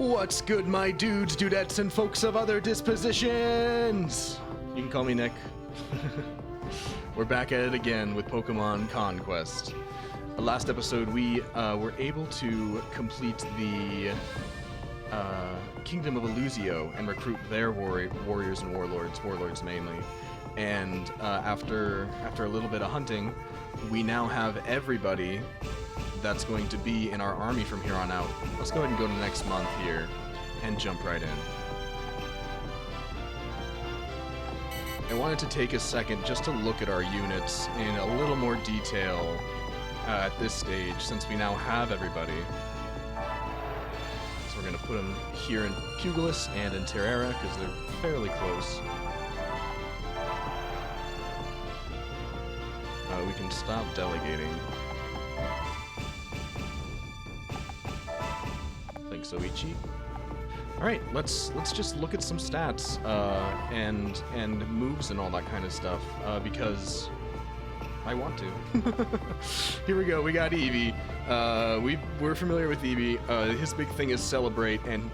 What's good, my dudes, dudettes, and folks of other dispositions? You can call me Nick. We're back at it again with Pokemon Conquest. Last episode, we were able to complete the Kingdom of Illusio and recruit their warriors and warlords mainly. And after a little bit of hunting, we now have everybody that's going to be in our army from here on out. Let's go ahead and go to next month here and jump right in. I wanted to take a second just to look at our units in a little more detail at this stage, since we now have everybody. So we're going to put them here in Pugilis and in Terrera, because they're fairly close. We can stop delegating. Thanks, Oichi. Alright, let's just look at some stats and moves and all that kind of stuff, because I want to. Here we go, we got Eevee. We're familiar with Eevee. His big thing is Celebrate, and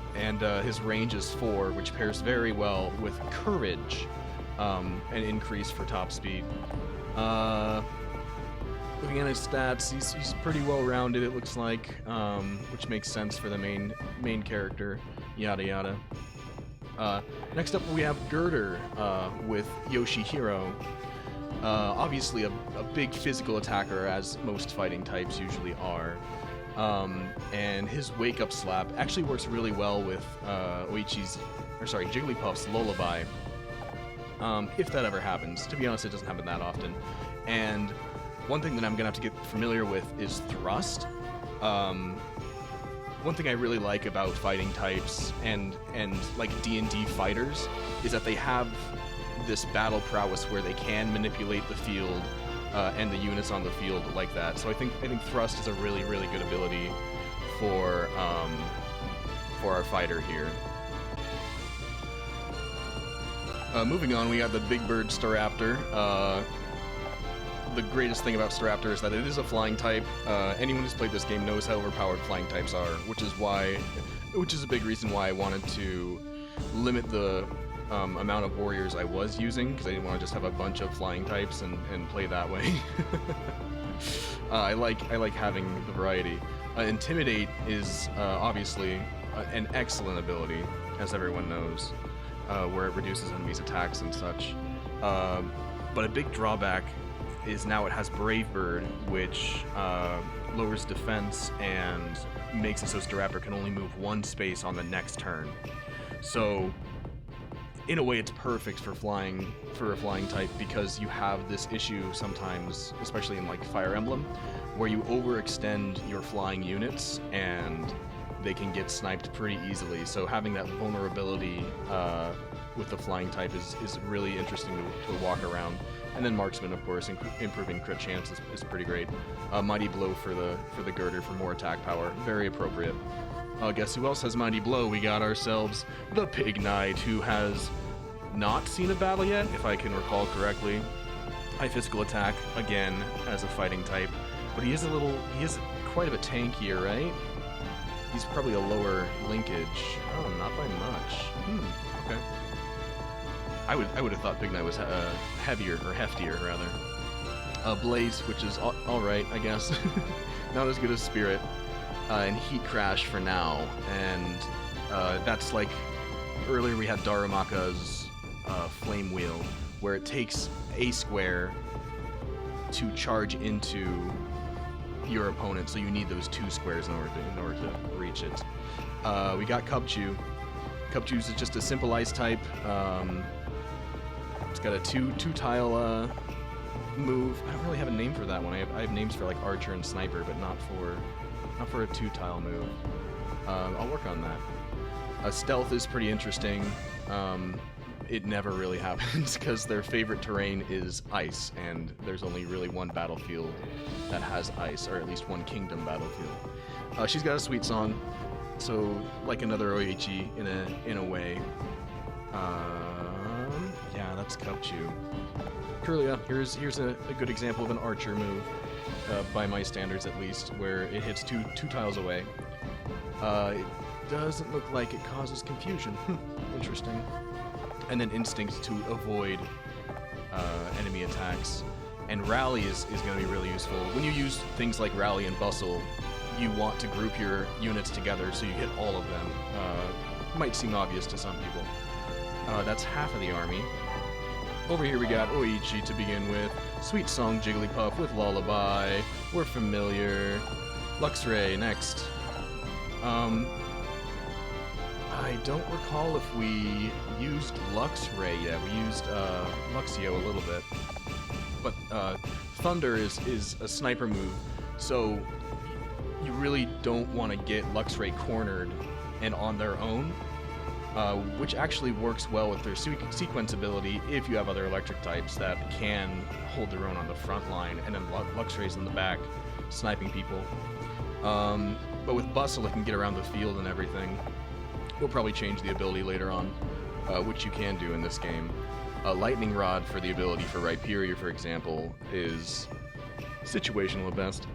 his range is 4, which pairs very well with Courage, an increase for top speed. Looking at his stats, he's pretty well-rounded, it looks like, which makes sense for the main character, yada yada. Next up, we have Girder with Yoshihiro. Obviously a big physical attacker, as most fighting types usually are. And his wake-up slap actually works really well with Jigglypuff's Lullaby. If that ever happens. To be honest, it doesn't happen that often. And one thing that I'm gonna have to get familiar with is Thrust. One thing I really like about fighting types and like D&D fighters is that they have this battle prowess where they can manipulate the field and the units on the field like that. So I think Thrust is a really good ability for our fighter here. Moving on, we got the Big Bird Staraptor. The greatest thing about Staraptor is that it is a flying type. Anyone who's played this game knows how overpowered flying types are, which is a big reason why I wanted to limit the amount of warriors I was using, because I didn't want to just have a bunch of flying types and play that way. I like having the variety. Intimidate is obviously an excellent ability, as everyone knows, where it reduces enemies' attacks and such. But a big drawback is now it has Brave Bird, which lowers defense and makes it so Staraptor can only move one space on the next turn. So, in a way, it's perfect for a flying type, because you have this issue sometimes, especially in like Fire Emblem, where you overextend your flying units and they can get sniped pretty easily. So having that vulnerability with the flying type is really interesting to walk around. And then Marksman, of course, improving crit chance is pretty great. Mighty Blow for the Girder for more attack power, very appropriate. Guess who else has Mighty Blow? We got ourselves the Pig Knight, who has not seen a battle yet, if I can recall correctly. High physical attack, again, as a fighting type. But he is quite of a tankier, right? He's probably a lower linkage. Oh, not by much. Okay. I would have thought Pig Knight was heavier, or heftier, rather. Blaze, which is alright, I guess. Not as good as Spirit. And Heat Crash for now. And that's like, earlier we had Darumaka's Flame Wheel, where it takes a square to charge into your opponent, so you need those 2 squares in order to reach it. We got Cubchoo. Cubchoo is just a simple ice type. It's got a two-tile move. I don't really have a name for that one. I have names for like Archer and Sniper, but not for a 2-tile move. I'll work on that. Stealth is pretty interesting. It never really happens, because their favorite terrain is ice, and there's only really one battlefield that has ice, or at least one kingdom battlefield. She's got a sweet song, so like another Oichi in a way. Yeah, that's Cubchoo. Kirlia, here's a good example of an archer move, by my standards at least, where it hits two tiles away. doesn't look like it causes confusion. Interesting. And then instinct to avoid enemy attacks. And rally is going to be really useful. When you use things like rally and bustle, you want to group your units together so you hit all of them. Might seem obvious to some people. That's half of the army. Over here we got Oichi to begin with. Sweet Song Jigglypuff with Lullaby. We're familiar. Luxray next. I don't recall if we used Luxray yet. We used Luxio a little bit. But Thunder is a sniper move, so you really don't want to get Luxray cornered and on their own, which actually works well with their sequence ability if you have other electric types that can hold their own on the front line, and then Luxray's in the back sniping people. But with Bustle, it can get around the field and everything. We'll probably change the ability later on, which you can do in this game. Lightning Rod for the ability for Viperia, for example, is situational at best.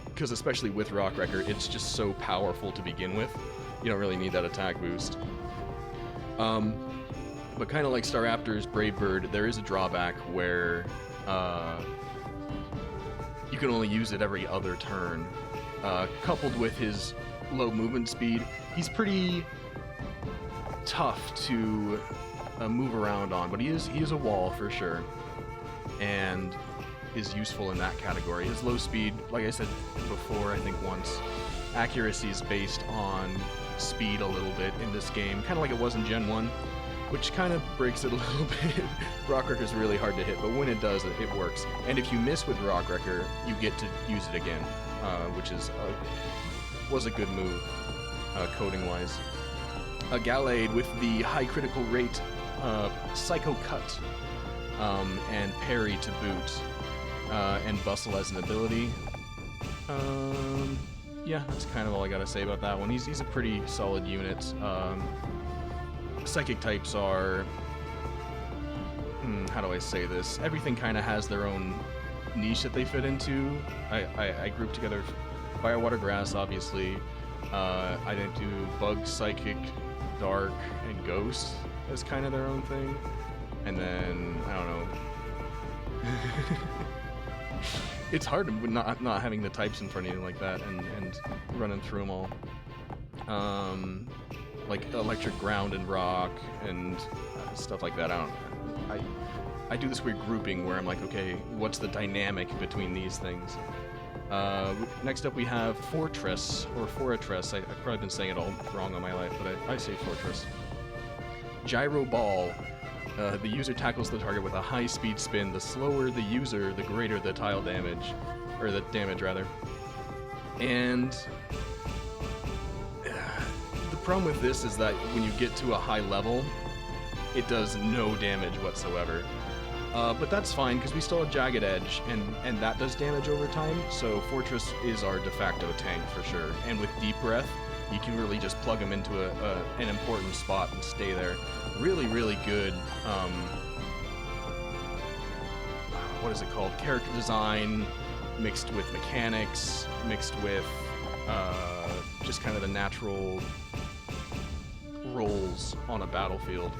Because especially with Rock Wrecker, it's just so powerful to begin with. You don't really need that attack boost. But kind of like Staraptor's Brave Bird, there is a drawback where you can only use it every other turn. Coupled with his low movement speed, he's pretty tough to move around on, but he is a wall for sure, and is useful in that category. His low speed, like I said before, I think once, accuracy is based on speed a little bit in this game, kind of like it was in Gen 1, which kind of breaks it a little bit. Rock Wrecker is really hard to hit, but when it does, it works. And if you miss with Rock Wrecker, you get to use it again, which was a good move, coding-wise. A Gallade with the high critical rate, Psycho Cut, and Parry to boot, and Bustle as an ability. Yeah, that's kind of all I gotta say about that one. He's a pretty solid unit. Psychic types are... how do I say this? Everything kind of has their own niche that they fit into. I grouped together Fire, Water, Grass, obviously. I didn't do Bug, Psychic, Dark, and Ghost as kind of their own thing. And then, I don't know. It's hard not having the types in front of you like that and running through them all. Like Electric, Ground, and Rock, and stuff like that. I do this weird grouping where I'm like, okay, what's the dynamic between these things? Next up we have Fortress, or Fortress. I've probably been saying it all wrong all my life, but I say Fortress. Gyro Ball. The user tackles the target with a high-speed spin. The slower the user, the greater the tile damage. Or the damage, rather. And... the problem with this is that when you get to a high level, it does no damage whatsoever. But that's fine, because we still have Jagged Edge, and that does damage over time, so Fortress is our de facto tank for sure. And with Deep Breath, you can really just plug him into an important spot and stay there. Really, really good, what is it called? Character design, mixed with mechanics, mixed with just kind of the natural roles on a battlefield.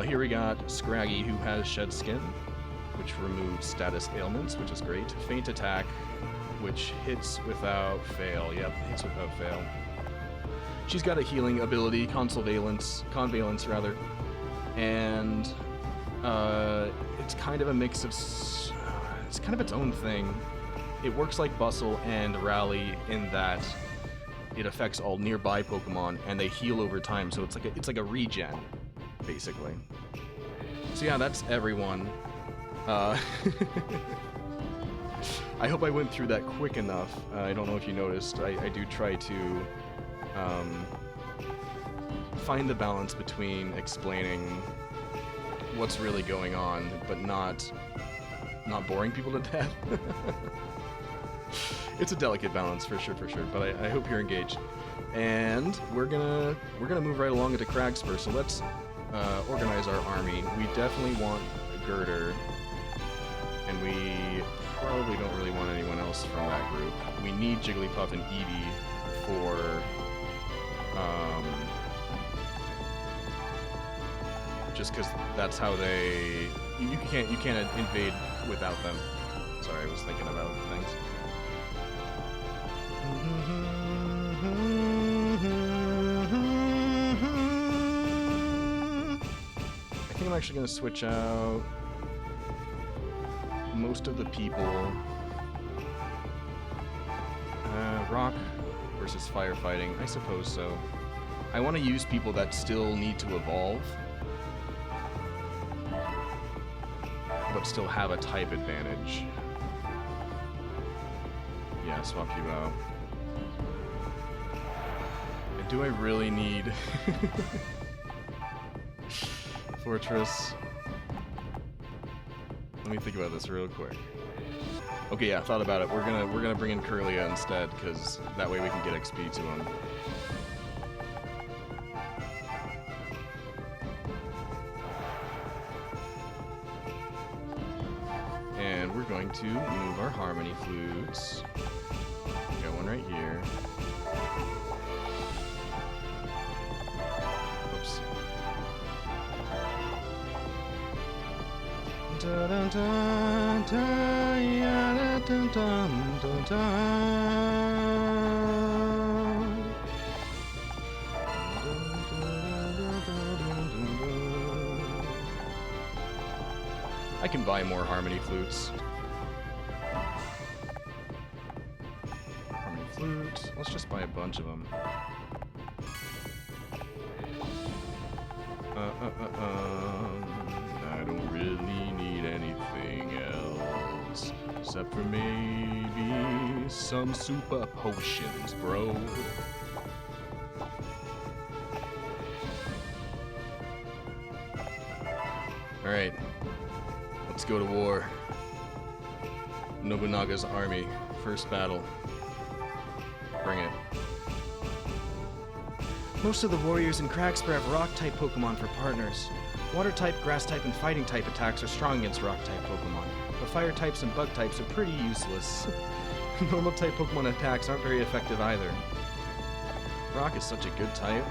Here we got Scraggy, who has Shed Skin, which removes status ailments, which is great. Faint Attack, which hits without fail. Yep, hits without fail. She's got a healing ability, Convalescence rather, and it's kind of a mix of... it's kind of its own thing. It works like Bustle and Rally in that it affects all nearby Pokemon, and they heal over time, so it's like a regen, basically. So yeah, that's everyone. I hope I went through that quick enough. I don't know if you noticed. I do try to find the balance between explaining what's really going on, but not boring people to death. It's a delicate balance for sure, but I hope you're engaged. And we're gonna move right along into Cragspur, so let's organize our army. We definitely want Girder, and we probably don't really want anyone else from that group. We need Jigglypuff and Eevee for just because that's how they you can't invade without them. Sorry, I was thinking about things. I think I'm actually going to switch out most of the people. Rock versus firefighting, I suppose so. I want to use people that still need to evolve, but still have a type advantage. Yeah, swap you out. And do I really need Fortress? Let me think about this real quick. Okay, yeah, I thought about it. We're gonna bring in Curlia instead, because that way we can get XP to him. And we're going to move our harmony flutes. We got one right here. Oops. Da, da, da, da, ya, da, da, da, da, da. I can buy more harmony flutes. Harmony flute. Let's just buy a bunch of them. I don't really need anything else except for maybe some super potions, bro. Alright, let's go to war. Nobunaga's army, first battle. Bring it. Most of the warriors in Cragspur have rock-type Pokemon for partners. Water-type, grass-type, and fighting-type attacks are strong against rock-type Pokemon, but fire-types and bug-types are pretty useless. Normal-type Pokemon attacks aren't very effective either. Rock is such a good type.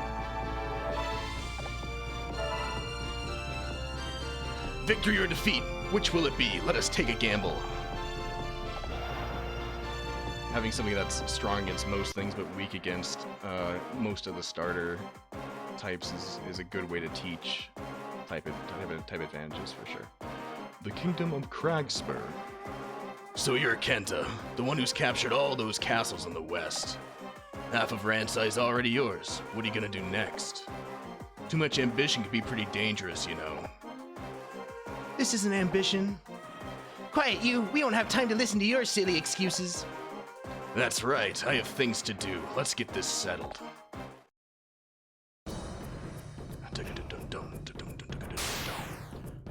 Victory or defeat, which will it be? Let us take a gamble. Having something that's strong against most things but weak against most of the starter types is a good way to teach type advantages for sure. The Kingdom of Cragspur. So you're Kenta, the one who's captured all those castles in the west. Half of Ransai's already yours. What are you gonna do next? Too much ambition can be pretty dangerous, you know. This isn't ambition. Quiet, you! We don't have time to listen to your silly excuses. That's right, I have things to do. Let's get this settled.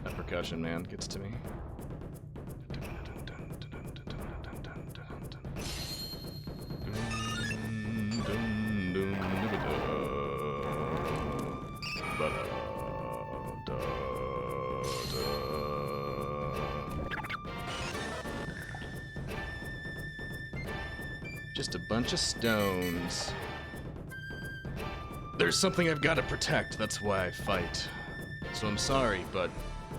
That percussion, man, gets to me. Just a bunch of stones. There's something I've got to protect, that's why I fight. So I'm sorry, but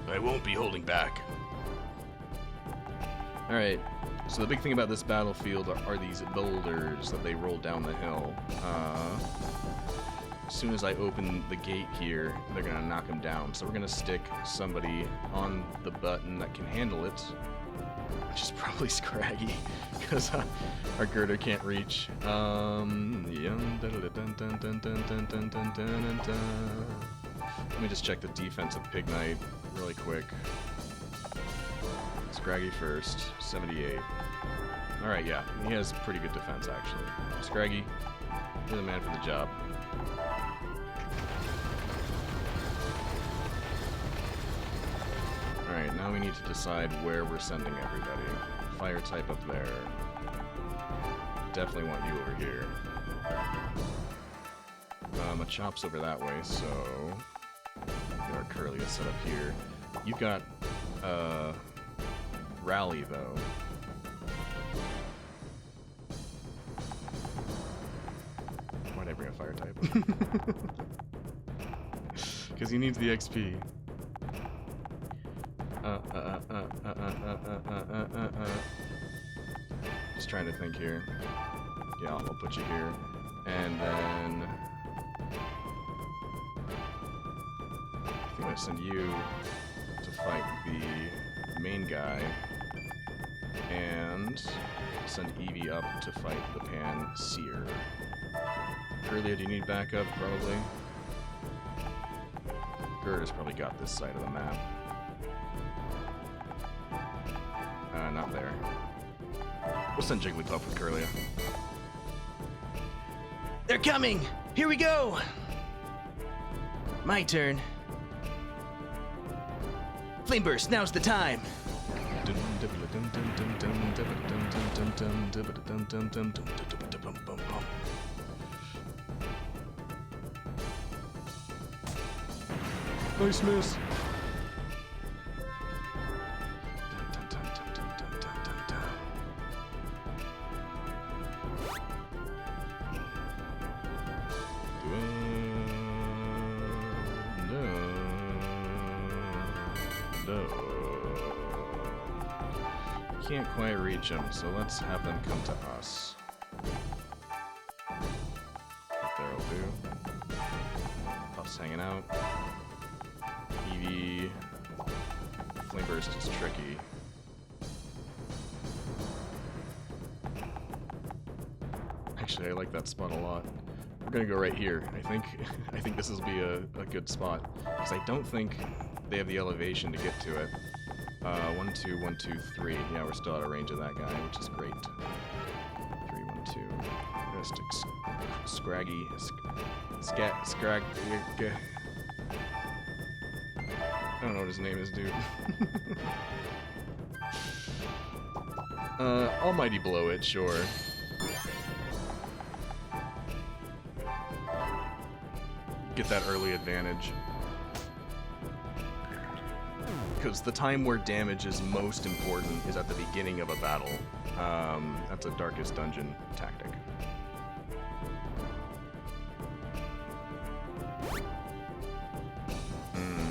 I won't be holding back. Alright, so the big thing about this battlefield are these boulders that they roll down the hill. As soon as I open the gate here, they're gonna knock them down. So we're gonna stick somebody on the button that can handle it, which is probably Scraggy, because our girder can't reach. Let me just check the defense of Pig Knight really quick. Scraggy first, 78. Alright, yeah, he has pretty good defense actually. Scraggy, you're the man for the job. Alright, now we need to decide where we're sending everybody. Fire type up there. Definitely want you over here. Machop's over that way, so get our Curlia set up here. You've got Rally though. a fire type. Because he needs the XP. Just trying to think here. Yeah, I'll put you here. And then... I think I'm going to send you to fight the main guy. And send Evie up to fight the Pan-Seer. Earlier, do you need backup? Probably. Gerd has probably got this side of the map. Not there. We'll send Jigglypuff with Curlia. They're coming! Here we go! My turn. Flame Burst, now's the time! Nice miss. Can't quite reach them, so let's have them come to us. Up there'll do. Puff's hanging out. Eevee. Flame Burst is tricky. Actually, I like that spot a lot. We're gonna go right here. I think this will be a good spot. Because I don't think they have the elevation to get to it. 1, 2, 1, 2, 3. Yeah, we're still out of range of that guy, which is great. 3, 1, 2. Just Scraggy. Scrag. I don't know what his name is, dude. Almighty Blow it, sure. Get that early advantage. Because the time where damage is most important is at the beginning of a battle. That's a Darkest Dungeon tactic.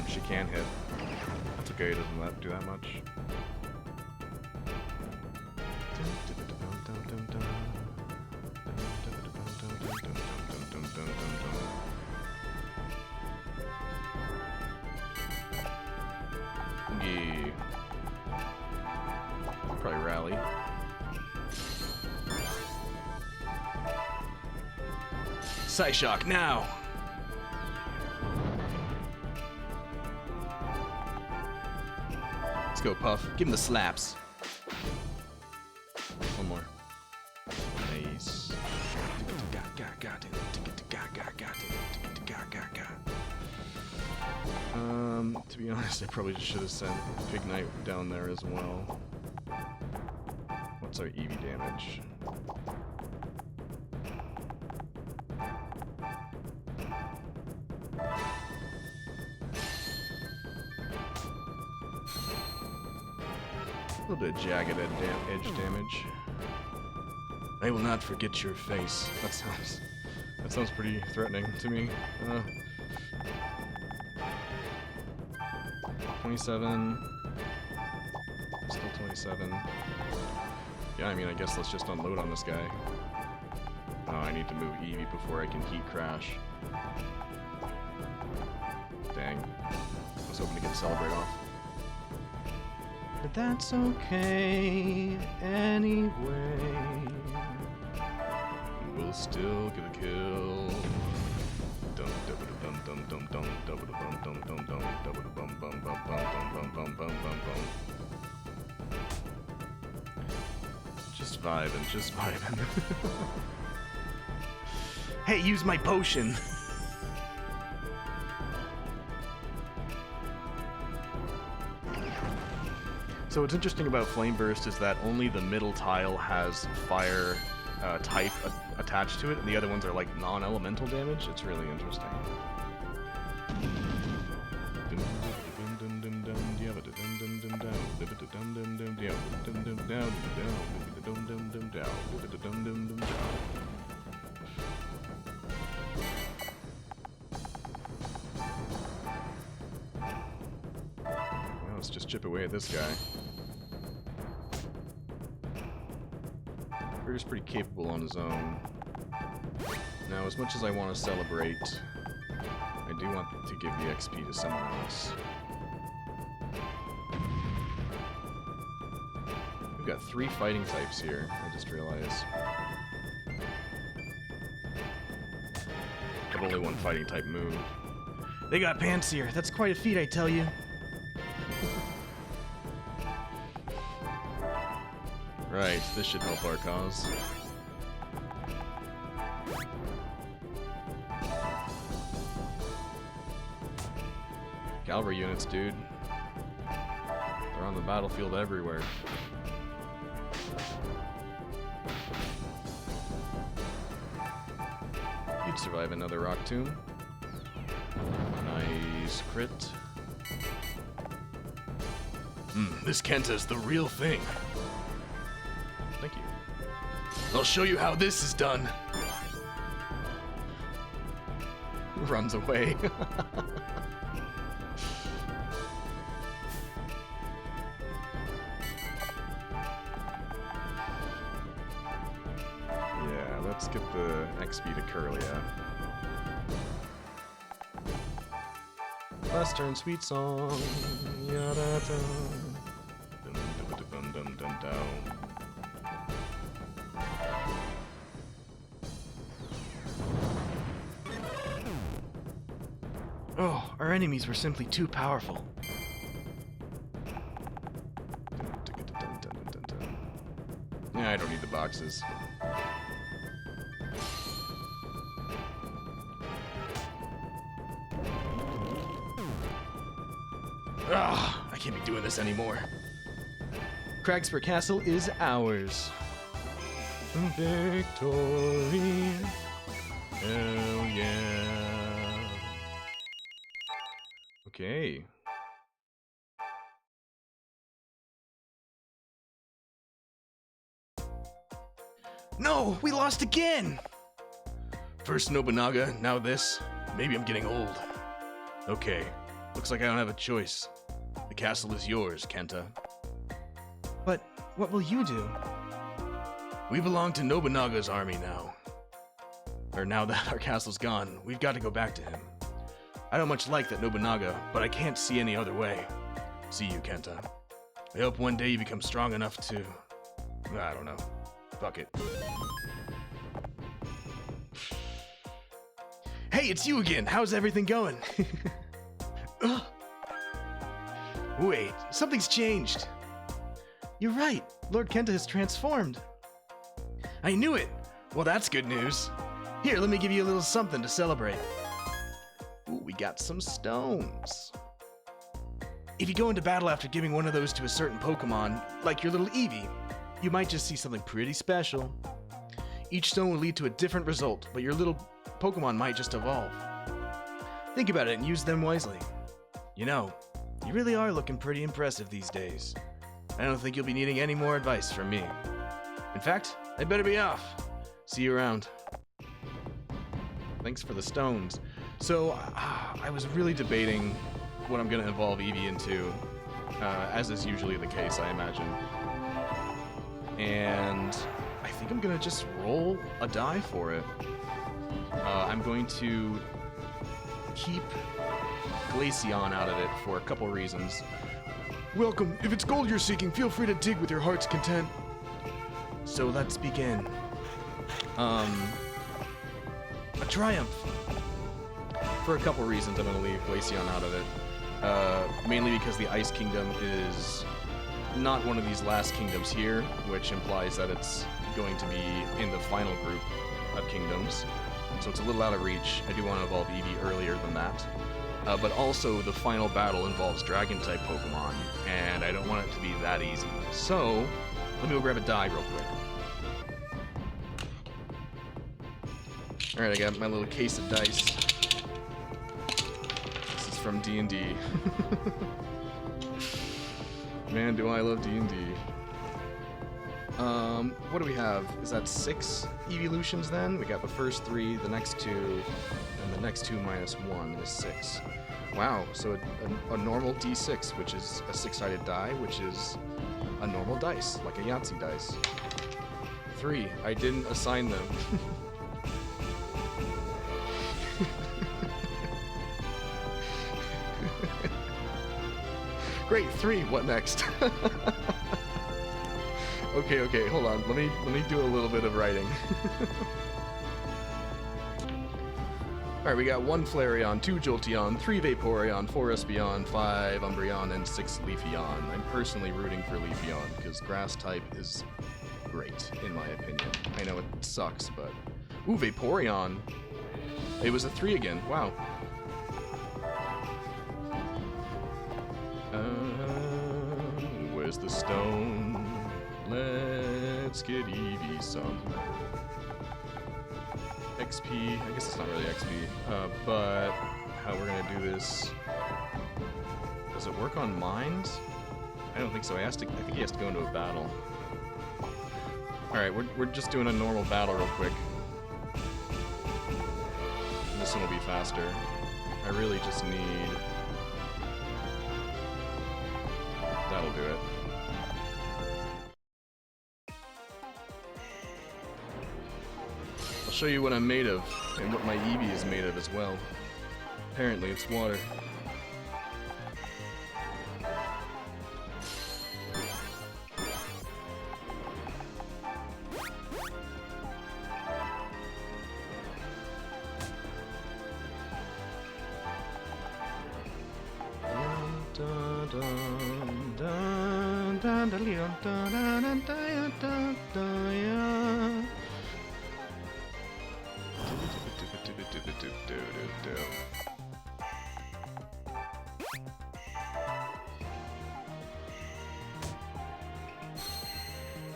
She can hit. That's okay, it doesn't do that much. Yeah. Probably rally. Psyshock now! Let's go, Puff. Give him the slaps. One more. Nice. To be honest, I probably just should have sent Big Knight down there as well. What's our Eevee damage? A little bit of jagged edge damage. I will not forget your face. That sounds pretty threatening to me. 27. Still 27. Yeah, I mean, I guess let's just unload on this guy. Oh, I need to move Eevee before I can heat crash. Dang. I was hoping to get Celebrate off. But that's okay anyway. We'll still get a kill. Just vibing, just vibing. Hey, use my potion! So what's interesting about Flame Burst is that only the middle tile has fire type attached to it, and the other ones are like non-elemental damage. It's really interesting. let's just chip away at this guy. Critters pretty capable on his own. Now, as much as I want to celebrate, I do want to give the XP to someone else. We've got 3 fighting types here, I just realized. But only 1 fighting type move. They got pants here. That's quite a feat, I tell you. Right, this should help our cause. Cavalry units, dude. They're on the battlefield everywhere. You'd survive another rock tomb. Nice crit. This Kenta's the real thing. Thank you. I'll show you how this is done. Runs away. Yeah, let's get the XP to Curlia. Last turn, sweet song. Yada-da. Dum-dum-dum-dum-dum-dum. Oh, our enemies were simply too powerful. Yeah, I don't need the boxes. Ugh, I can't be doing this anymore. Cragspur Castle is ours. Victory. Hell yeah. Okay. No, we lost again! First Nobunaga, now this. Maybe I'm getting old. Okay, looks like I don't have a choice. The castle is yours, Kenta. But what will you do? We belong to Nobunaga's army now. Or now that our castle's gone, we've got to go back to him. I don't much like that Nobunaga, but I can't see any other way. See you, Kenta. I hope one day you become strong enough to... I don't know. Fuck it. Hey, it's you again! How's everything going? Wait, something's changed. You're right, Lord Kenta has transformed. I knew it! Well, that's good news. Here, let me give you a little something to celebrate. Ooh, we got some stones. If you go into battle after giving one of those to a certain Pokemon, like your little Eevee, you might just see something pretty special. Each stone will lead to a different result, but your little Pokemon might just evolve. Think about it and use them wisely. You know, you really are looking pretty impressive these days. I don't think you'll be needing any more advice from me. In fact, I better be off. See you around. Thanks for the stones. So, I was really debating what I'm going to evolve Eevee into, as is usually the case, I imagine. And I think I'm going to just roll a die for it. I'm going to keep Glaceon out of it for a couple reasons. Welcome. If it's gold you're seeking, feel free to dig with your heart's content. So let's begin. A triumph. For a couple reasons, I'm going to leave Glaceon out of it. Mainly because the Ice Kingdom is not one of these last kingdoms here, which implies that it's going to be in the final group of kingdoms. So it's a little out of reach. I do want to evolve Eevee earlier than that. But also, the final battle involves Dragon-type Pokemon, and I don't want it to be that easy. So, let me go grab a die real quick. Alright, I got my little case of dice. This is from D&D. Man, do I love D&D. What do we have? Is that 6 evolutions then? We got the first 3, the next 2, and the next 2 minus 1 is 6. Wow, so a normal D6, which is a 6-sided die, which is a normal dice, like a Yahtzee dice. 3, I didn't assign them. Great, 3, what next? Okay, hold on, let me do a little bit of writing. Alright, we got 1 Flareon, 2 Jolteon, 3 Vaporeon, 4 Espeon, 5 Umbreon, and 6 Leafeon. I'm personally rooting for Leafeon, because Grass type is great, in my opinion. I know it sucks, but... Ooh, Vaporeon! It was a 3 again, wow. Where's the stone? Let's get Eevee some. XP, I guess it's not really XP, but how we're gonna do this... Does it work on mines? I don't think so. I think he has to go into a battle. Alright, we're just doing a normal battle real quick. And this one will be faster. I really just need... That'll do it. I'll show you what I'm made of, and what my Eevee is made of as well. Apparently it's water.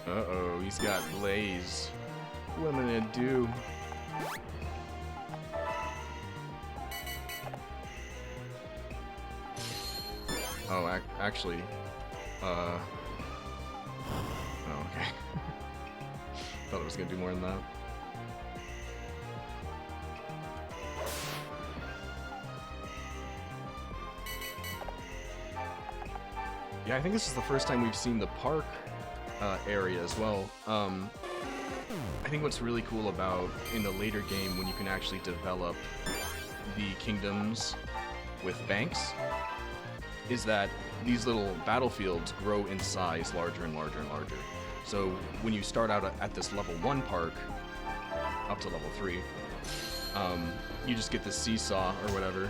Uh-oh, he's got Blaze. What am I gonna do? Oh, actually, oh, okay. Thought it was gonna do more than that. Yeah, I think this is the first time we've seen the park area as well. I think what's really cool about in the later game when you can actually develop the kingdoms with banks is that these little battlefields grow in size larger and larger and larger. So when you start out at this level 1 park up to level 3, you just get this seesaw or whatever.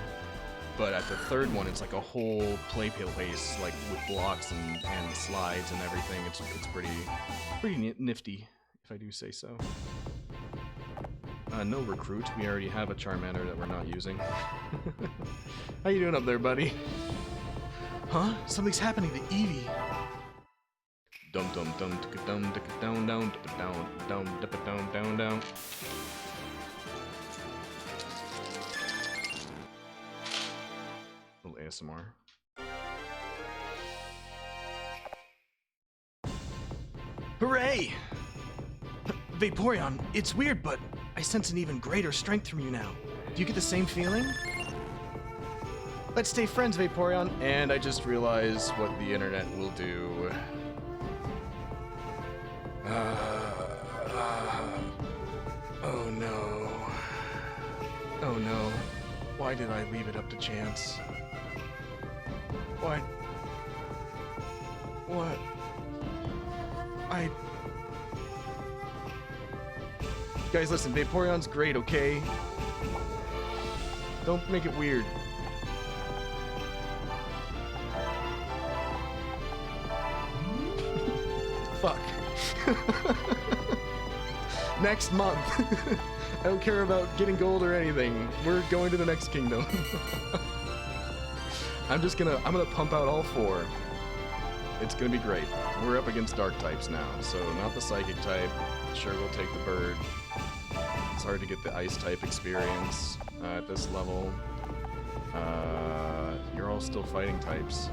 But at the 3rd one, it's like a whole play place, like with blocks and slides and everything. It's pretty nifty, if I do say so. No recruit. We already have a Charmander that we're not using. How you doing up there, buddy? Huh? Something's happening to Eevee. Dum dum dum dum down down down down down down down. Little ASMR. Hooray! Vaporeon, it's weird, but I sense an even greater strength from you now. Do you get the same feeling? Let's stay friends, Vaporeon. And I just realized what the internet will do. Oh no. Oh no. Why did I leave it up to chance? What? Guys, listen, Vaporeon's great, okay? Don't make it weird. Fuck. Next month. I don't care about getting gold or anything. We're going to the next kingdom. I'm gonna pump out all 4. It's gonna be great. We're up against dark types now, so not the psychic type. Sure, we'll take the bird. It's hard to get the ice type experience at this level. You're all still fighting types.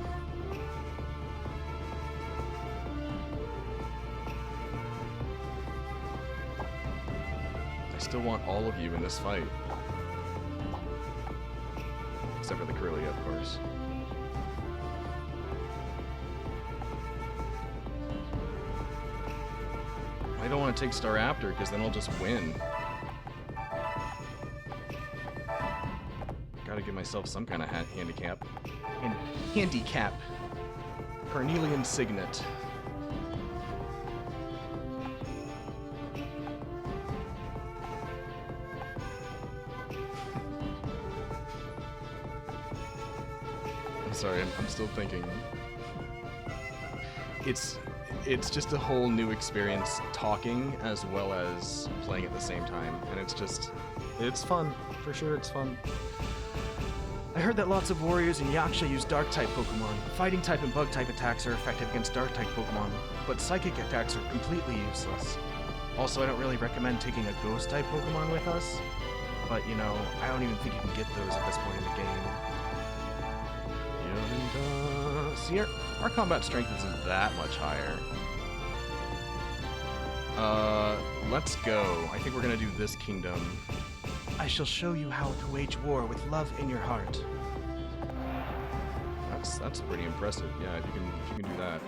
I still want all of you in this fight. except for the Corellia, of course. I don't want to take Staraptor, because then I'll just win. Gotta give myself some kind of handicap. Handicap. Carnelian Signet. I'm sorry, I'm still thinking. It's just a whole new experience talking as well as playing at the same time, and it's fun. For sure, it's fun. I heard that lots of warriors in Yaksha use Dark-type Pokemon. Fighting-type and Bug-type attacks are effective against Dark-type Pokemon, but Psychic attacks are completely useless. Also, I don't really recommend taking a Ghost-type Pokemon with us, but, you know, I don't even think you can get those at this point in the game. See, our combat strength isn't that much higher. Let's go. I think we're gonna do this kingdom. I shall show you how to wage war with love in your heart. That's pretty impressive. Yeah, if you can do that.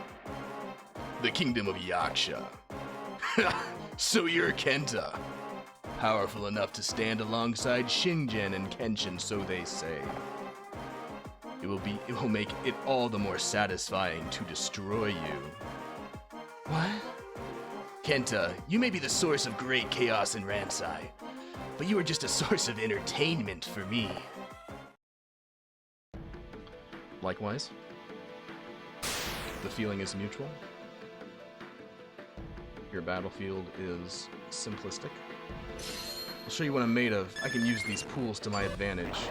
The Kingdom of Yaksha. So you're Kenta. Powerful enough to stand alongside Shingen and Kenshin, so they say. It will make it all the more satisfying to destroy you. What? Kenta, you may be the source of great chaos in Ransai, but you are just a source of entertainment for me. Likewise, the feeling is mutual. Your battlefield is simplistic. I'll show you what I'm made of. I can use these pools to my advantage.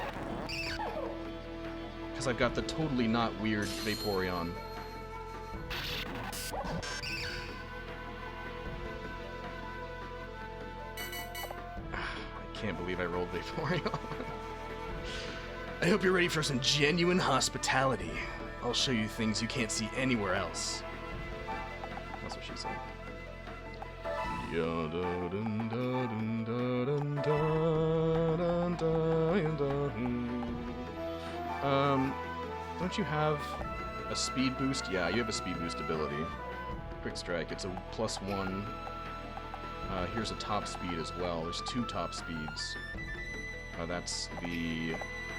Because I've got the totally not weird Vaporeon. I can't believe I rolled Vaporeon. I hope you're ready for some genuine hospitality. I'll show you things you can't see anywhere else. That's what she said. Don't you have a speed boost? Yeah, you have a speed boost ability. Quick Strike, it's a +1. Here's a top speed as well. There's 2 top speeds. That's the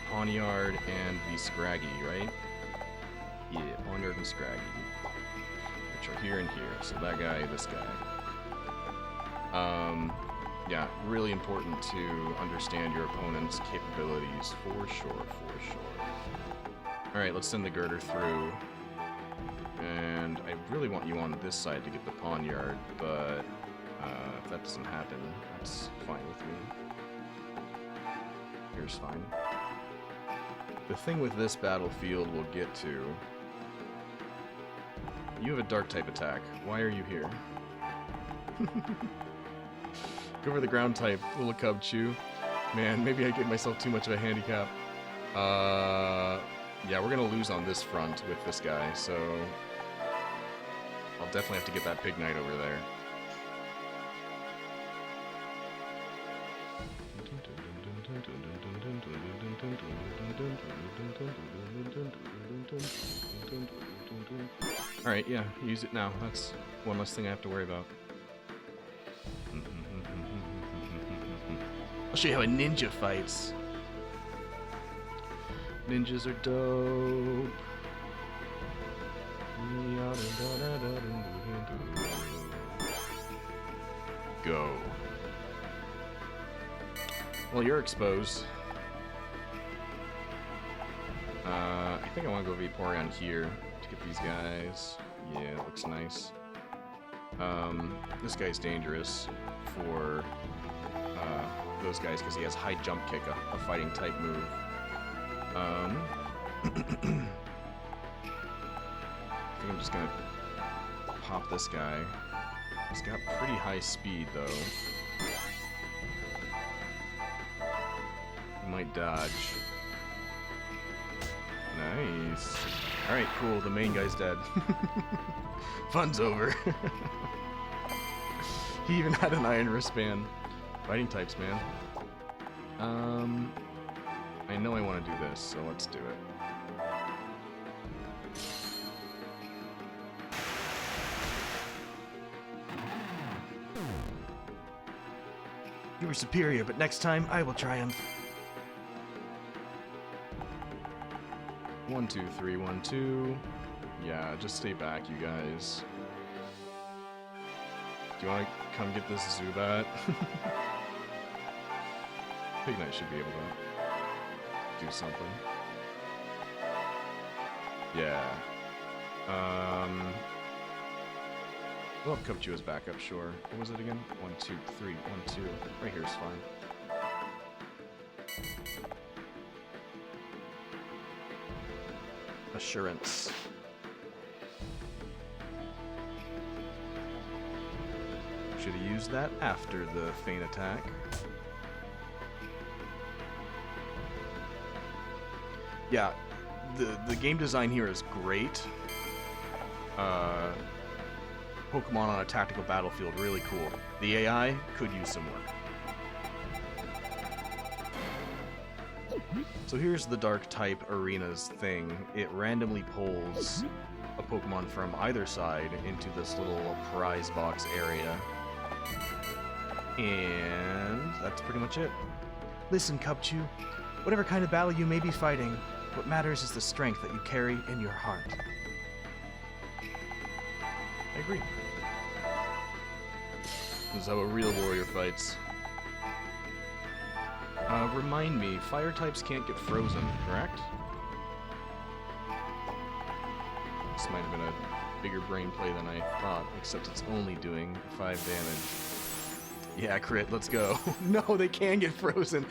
Pawniard and the Scraggy, right? Yeah, Pawniard and Scraggy. Which are here and here. So that guy, this guy. Yeah, really important to understand your opponent's capabilities, for sure, for sure. Alright, let's send the Girder through. And I really want you on this side to get the Pawniard, but if that doesn't happen, that's fine with me. Here's fine. The thing with this battlefield we'll get to... You have a Dark-type attack. Why are you here? Go for the Ground-type, little Cubchoo. Man, maybe I gave myself too much of a handicap. Yeah, we're gonna lose on this front with this guy, so... I'll definitely have to get that Pig Knight over there. Alright, yeah, use it now. That's one less thing I have to worry about. I'll show you how a ninja fights. Ninjas are dope. Go. Well, you're exposed. I think I want to go Vaporeon here to get these guys. Yeah, it looks nice. This guy's dangerous for those guys because he has high jump kick, a fighting type move. I think I'm just gonna pop this guy. He's got pretty high speed though. He might dodge. Nice. Alright, cool. The main guy's dead. Fun's over. He even had an iron wristband. Fighting types, man. I know I want to do this, so let's do it. You were superior, but next time I will triumph. 1, 2, 3, 1, 2. Yeah, just stay back, you guys. Do you want to come get this Zubat? Big Knight should be able to do something. Yeah. We'll have Cupchew as backup, sure. What was it again? 1, 2, 3, 1, 2. Right here is fine. Assurance. Should have used that after the feint attack. Yeah, the game design here is great. Pokemon on a tactical battlefield, really cool. The AI could use some work. So here's the Dark-type arenas thing. It randomly pulls a Pokemon from either side into this little prize box area. And that's pretty much it. Listen, Cupchew. Whatever kind of battle you may be fighting, what matters is the strength that you carry in your heart. I agree. This is how a real warrior fights. Remind me, fire types can't get frozen, correct? This might have been a bigger brain play than I thought, except it's only doing 5 damage. Yeah, crit, let's go. No, they can get frozen.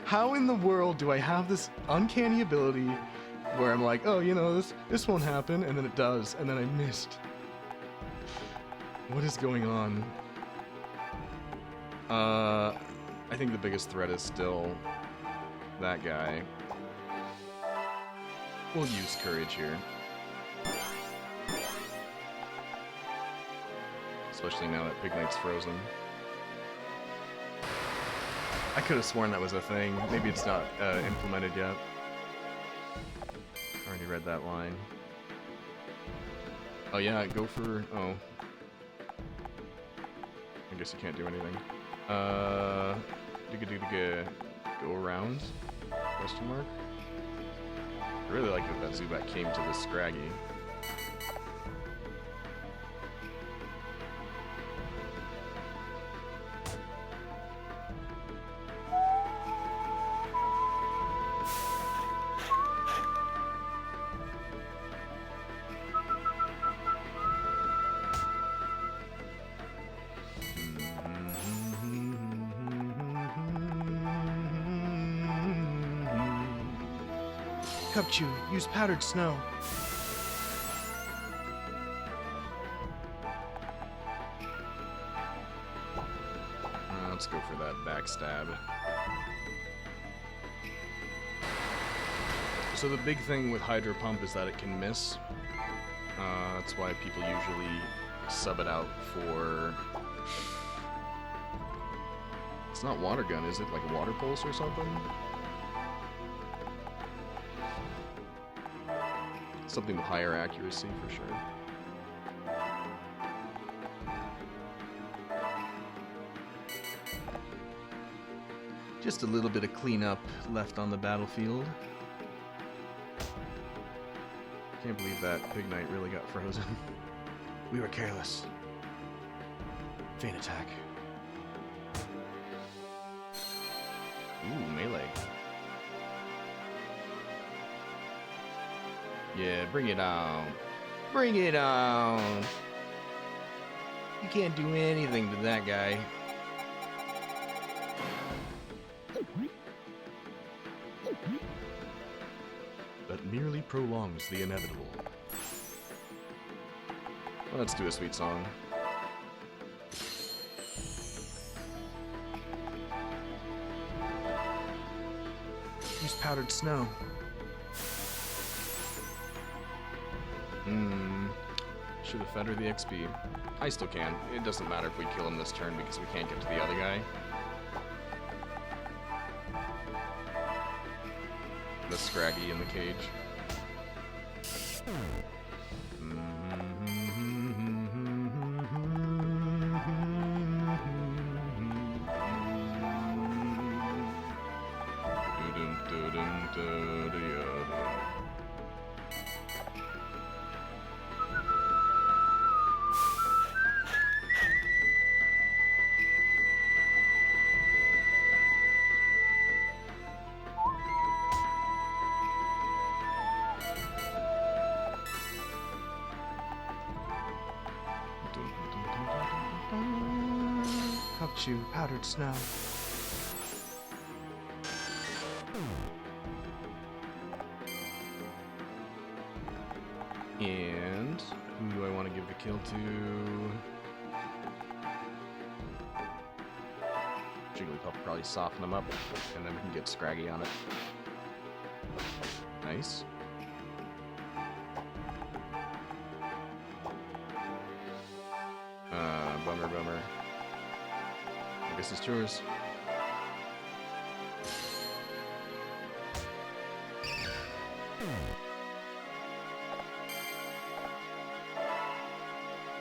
How in the world do I have this uncanny ability where I'm like, oh, you know, this won't happen, and then it does, and then I missed. What is going on? I think the biggest threat is still that guy. We'll use courage here. Especially now that Big Knight's frozen. I could have sworn that was a thing. Maybe it's not implemented yet. Already read that line. Oh yeah, go for... oh. I guess you can't do anything. Go around? Question mark? I really like that Zubat came to the Scraggy. Cupchew, use powdered snow. Let's go for that backstab. So the big thing with Hydro Pump is that it can miss. That's why people usually sub it out for... It's not Water Gun, is it? Like a Water Pulse or something? Something with higher accuracy, for sure. Just a little bit of cleanup left on the battlefield. Can't believe that Big Knight really got frozen. We were careless. Feint attack. Ooh, melee. Yeah, bring it on. Bring it on! You can't do anything to that guy. That merely prolongs the inevitable. Well, let's do a sweet song. Use powdered snow. Should have fed her the XP. I still can. It doesn't matter if we kill him this turn because we can't get to the other guy. the Scraggy in the cage. Chew powdered snow. And who do I want to give the kill to? Jigglypuff will probably soften him up, and then we can get Scraggy on it. Nice. Bummer. I guess it's yours.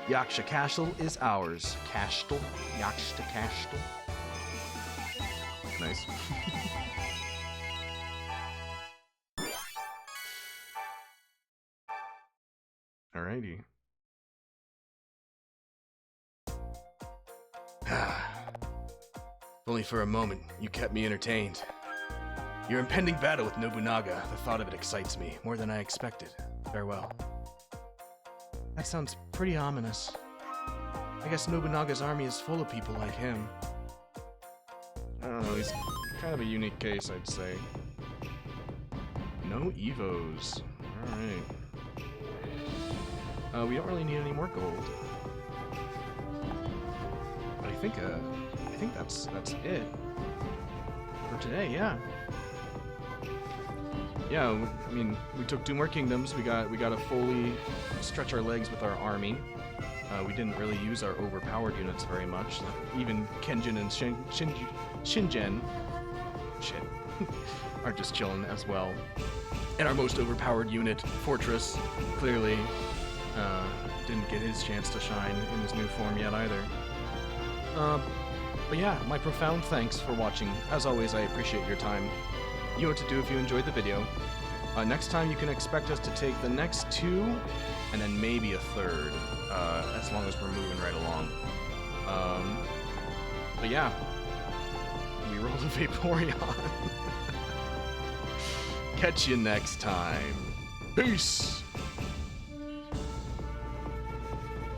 Yaksha Castle is ours. Castle. Yaksha Castle. Nice. Alrighty. Only for a moment, you kept me entertained. Your impending battle with Nobunaga, the thought of it excites me more than I expected. Farewell. That sounds pretty ominous. I guess Nobunaga's army is full of people like him. I don't know, he's kind of a unique case, I'd say. No Evos. Alright. We don't really need any more gold. But I think that's it for today. Yeah. Yeah. I mean, we took 2 more kingdoms. We got to fully stretch our legs with our army. We didn't really use our overpowered units very much. Even Kenjin and Shingen, shit, are just chilling as well. And our most overpowered unit, Fortress, clearly didn't get his chance to shine in his new form yet either. But yeah, my profound thanks for watching. As always, I appreciate your time. You know what to do if you enjoyed the video. Next time you can expect us to take the next 2, and then maybe a 3rd, as long as we're moving right along. But yeah, we rolled a Viperia. Catch you next time. Peace!